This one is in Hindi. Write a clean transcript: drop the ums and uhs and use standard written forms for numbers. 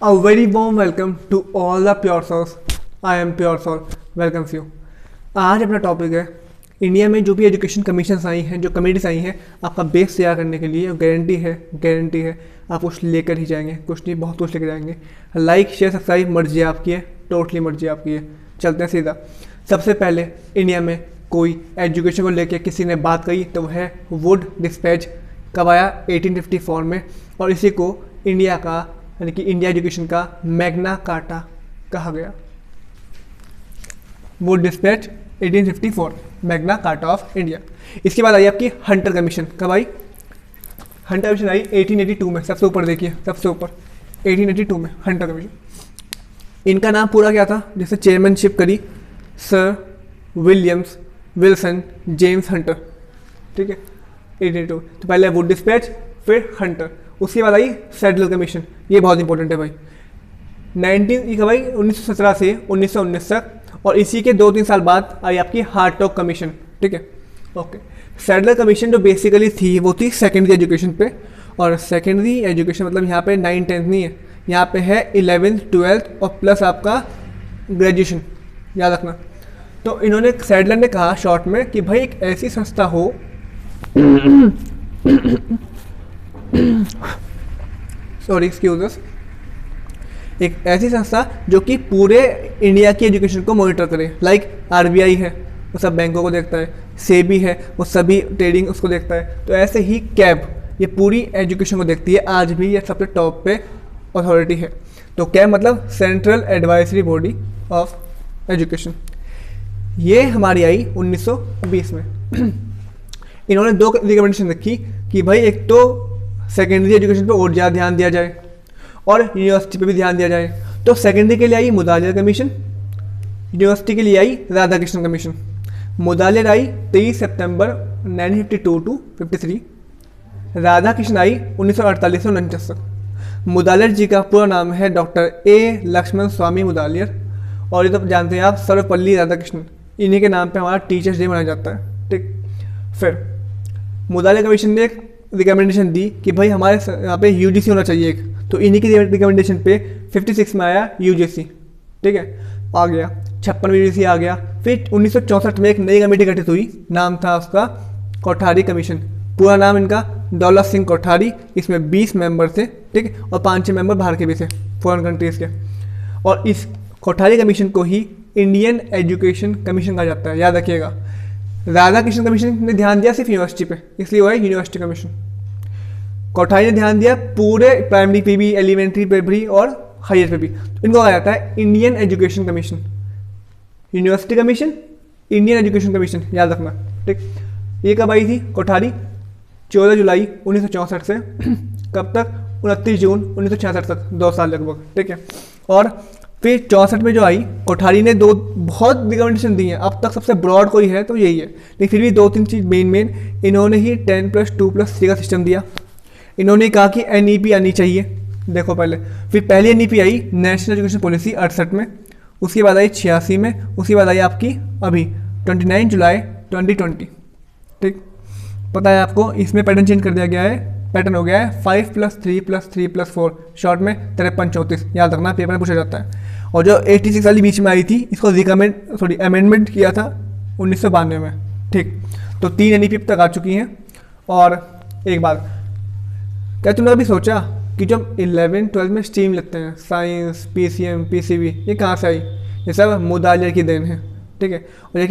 A very warm welcome to all the Pure Souls. I am Pure Soul. Welcomes you. आज अपना टॉपिक है इंडिया में जो भी एजुकेशन कमीशंस आई हैं, जो कमेटीज आई हैं, आपका बेस तैयार करने के लिए गारंटी है आप कुछ लेकर ही जाएंगे, कुछ नहीं बहुत कुछ लेकर जाएंगे। लाइक शेयर सब्सक्राइब मर्जी आपकी है, टोटली मर्जी आपकी है। चलते हैं सीधा। सबसे पहले इंडिया में कोई एजुकेशन को लेकर किसी ने बात कही तो वह है वुड डिस्पैच। कब आया? 1854 में। और इसी को इंडिया का यानी कि इंडिया एजुकेशन का मैग्ना कार्टा कहा गया। Wood dispatch 1854 Magna carta of India. इसके बाद आई आपकी हंटर कमीशन। कब आई? हंटर कमीशन आई 1882 में। सबसे ऊपर देखिए, सबसे ऊपर 1882 में हंटर कमीशन। इनका नाम पूरा क्या था? जैसे चेयरमैनशिप करी सर विल्सन जेम्स हंटर, ठीक है 1882। तो पहले वुड डिस्पैच, फिर हंटर। उसके बाद आई सैडलर कमीशन। ये बहुत इंपॉर्टेंट है भाई। 1917 से 1919 तक, और इसी के 2-3 साल बाद आई आपकी हार्टॉग कमीशन, ठीक है ओके। सैडलर कमीशन जो बेसिकली थी वो थी सेकेंडरी एजुकेशन पे, और सेकेंडरी एजुकेशन मतलब यहाँ पे 9-10 नहीं है, यहाँ पे है 11th 12th और प्लस आपका ग्रेजुएशन, याद रखना। तो इन्होंने सैडलर ने कहा शॉर्ट में कि भाई एक ऐसी संस्था हो सॉरी एक्सक्यूज अस, एक ऐसी संस्था जो कि पूरे इंडिया की एजुकेशन को मॉनिटर करे। लाइक आरबीआई है, वो सब बैंकों को देखता है, सेबी है, वो सभी ट्रेडिंग उसको देखता है। तो ऐसे ही कैब ये पूरी एजुकेशन को देखती है, आज भी ये सबसे टॉप पे अथॉरिटी है। तो कैब मतलब central advisory body of education. ये हमारी आई 1920 में। इन्होंने 2 रिकमेंडेशन रखी कि भाई एक तो सेकेंडरी एजुकेशन पे और ज़्यादा ध्यान दिया जाए और यूनिवर्सिटी पे भी ध्यान दिया जाए। तो सेकेंडरी के लिए आई मुदालियर कमीशन, यूनिवर्सिटी के लिए आई राधाकृष्णन कमीशन। मुदालियर आई 23 सितंबर 1952 to 53, राधाकृष्णन आई 1948 से 1949 तक। मुदालियर जी का पूरा नाम है डॉक्टर ए लक्ष्मण स्वामी मुदालियर, और ये तो जानते हैं आप सर्वपल्ली राधाकृष्णन। इन्हीं के नाम पे हमारा टीचर्स डे मनाया जाता है, ठीक। फिर मुदालियर कमीशन ने एक रिकमेंडेशन दी कि भाई हमारे यहाँ पे यूजीसी होना चाहिए एक, तो इन्हीं की रिकमेंडेशन पे 56 में आया यूजीसी, ठीक है आ गया। 56 में यूजीसी आ गया। फिर 1964 में एक नई कमेटी गठित हुई, नाम था उसका कोठारी कमीशन। पूरा नाम इनका दौलत सिंह कोठारी। इसमें 20 मेंबर थे, ठीक है, और 5-6 मेंबर बाहर के भी थे, फॉरेन कंट्रीज़ के। और इस कोठारी कमीशन को ही इंडियन एजुकेशन कमीशन कहा जाता है, याद रखिएगा। राधाकृष्णन कमीशन ने ध्यान दिया सिर्फ यूनिवर्सिटी पे, इसलिए वो है यूनिवर्सिटी कमीशन। कोठारी ने ध्यान दिया पूरे प्राइमरी पे भी, एलिमेंट्री पे भी और हायर पे भी। तो इनको कहा जाता है Indian education commission. University commission, Indian education commission, याद रखना, ठीक। ये कब आई थी कोठारी? 14 जुलाई 1964 से कब तक? 29 जून 1966 तक, 2 साल लगभग, ठीक है। और फिर 64 में जो आई कोठारी ने बहुत रिकमेंडेशन दी हैं। अब तक सबसे ब्रॉड कोई है तो यही है, लेकिन फिर भी 2-3 चीज़ मेन इन्होंने ही 10+2+3 का सिस्टम दिया। इन्होंने कहा कि एनईपी आनी चाहिए, देखो पहले। फिर पहली एनईपी आई नेशनल एजुकेशन पॉलिसी 68 में, उसके बाद आई 86 में, उसके बाद आई आपकी अभी 29 जुलाई 2020, ठीक। पता है आपको इसमें पैटर्न चेंज कर दिया गया है, पैटर्न हो गया है 5+3+3+4, शॉर्ट में 53-34, याद रखना, पेपर में पूछा जाता है। और जो 86 वाली बीच में आई थी, इसको अमेंडमेंट किया था 1992 में, ठीक। तो 3 एनईपी अब तक आ चुकी हैं। और एक बात, क्या तुमने कभी सोचा कि जब 11-12 में स्ट्रीम लेते हैं, साइंस, पीसीएम, पीसीबी, ये कहाँ से आई? ये सब मुदालियर की देन है, ठीक है। और लेकिन